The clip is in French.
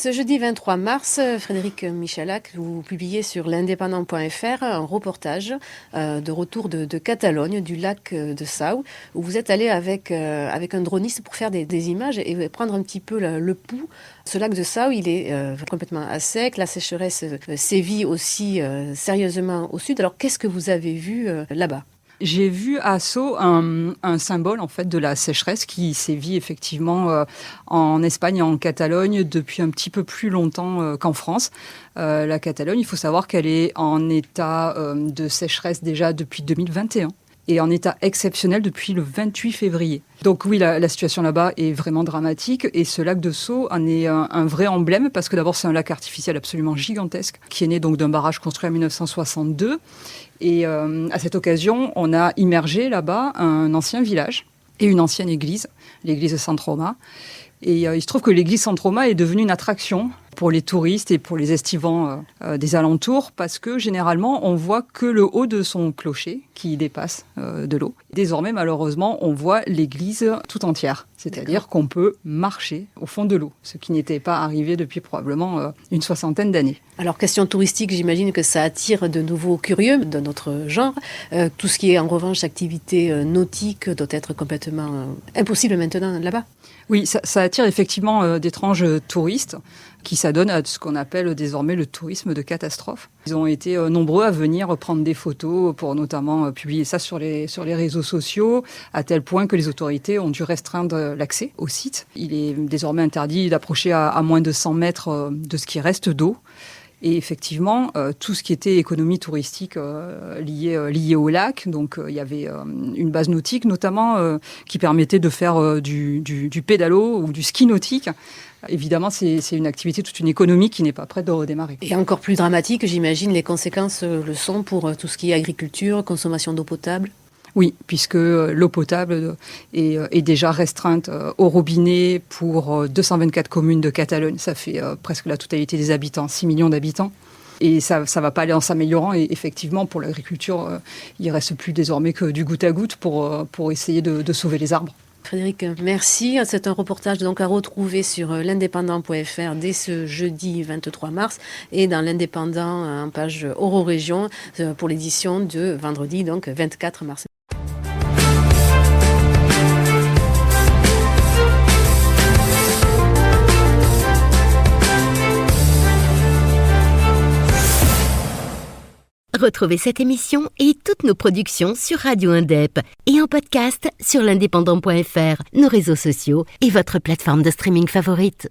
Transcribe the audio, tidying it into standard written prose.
Ce jeudi 23 mars, Frédéric Michalak, vous publiez sur l'indépendant.fr un reportage de retour de Catalogne, du lac de Sau, où vous êtes allé avec un droniste pour faire des images et prendre un petit peu le pouls. Ce lac de Sau, il est complètement à sec, la sécheresse sévit aussi sérieusement au sud. Alors qu'est-ce que vous avez vu là-bas ? J'ai vu à Sceaux un symbole en fait de la sécheresse qui sévit effectivement en Espagne et en Catalogne depuis un petit peu plus longtemps qu'en France. La Catalogne, il faut savoir qu'elle est en état de sécheresse déjà depuis 2021 et en état exceptionnel depuis le 28 février. Donc oui, la situation là-bas est vraiment dramatique et ce lac de Sceaux en est un vrai emblème parce que d'abord c'est un lac artificiel absolument gigantesque qui est né donc d'un barrage construit en 1962 et à cette occasion on a immergé là-bas un ancien village et une ancienne église, l'église San Roma. Et il se trouve que l'église San Roma est devenue une attraction pour les touristes et pour les estivants des alentours parce que généralement on voit que le haut de son clocher qui dépasse de l'eau. Désormais malheureusement on voit l'église tout entière, c'est-à-dire qu'on peut marcher au fond de l'eau, ce qui n'était pas arrivé depuis probablement une 60aine d'années. Alors question touristique, j'imagine que ça attire de nouveaux curieux de notre genre. Tout ce qui est en revanche activité nautique doit être complètement impossible maintenant là-bas. Oui, ça attire effectivement d'étranges touristes qui s'adonnent à ce qu'on appelle désormais le tourisme de catastrophe. Ils ont été nombreux à venir prendre des photos pour notamment publier ça sur les réseaux sociaux, à tel point que les autorités ont dû restreindre l'accès au site. Il est désormais interdit d'approcher à moins de 100 mètres de ce qui reste d'eau. Et effectivement, tout ce qui était économie touristique lié au lac, donc il y avait une base nautique notamment qui permettait de faire du pédalo ou du ski nautique. Évidemment, c'est une activité, toute une économie qui n'est pas prête de redémarrer. Et encore plus dramatique, j'imagine, les conséquences le sont pour tout ce qui est agriculture, consommation d'eau potable. Oui, puisque l'eau potable est déjà restreinte au robinet pour 224 communes de Catalogne. Ça fait presque la totalité des habitants, 6 millions d'habitants. Et ça ne va pas aller en s'améliorant. Et effectivement, pour l'agriculture, il ne reste plus désormais que du goutte à goutte pour essayer de sauver les arbres. Frédéric, merci. C'est un reportage donc à retrouver sur l'indépendant.fr dès ce jeudi 23 mars et dans l'Indépendant en page Eurorégion pour l'édition de vendredi donc 24 mars. Retrouvez cette émission et toutes nos productions sur Radio Indep et en podcast sur l'indépendant.fr, nos réseaux sociaux et votre plateforme de streaming favorite.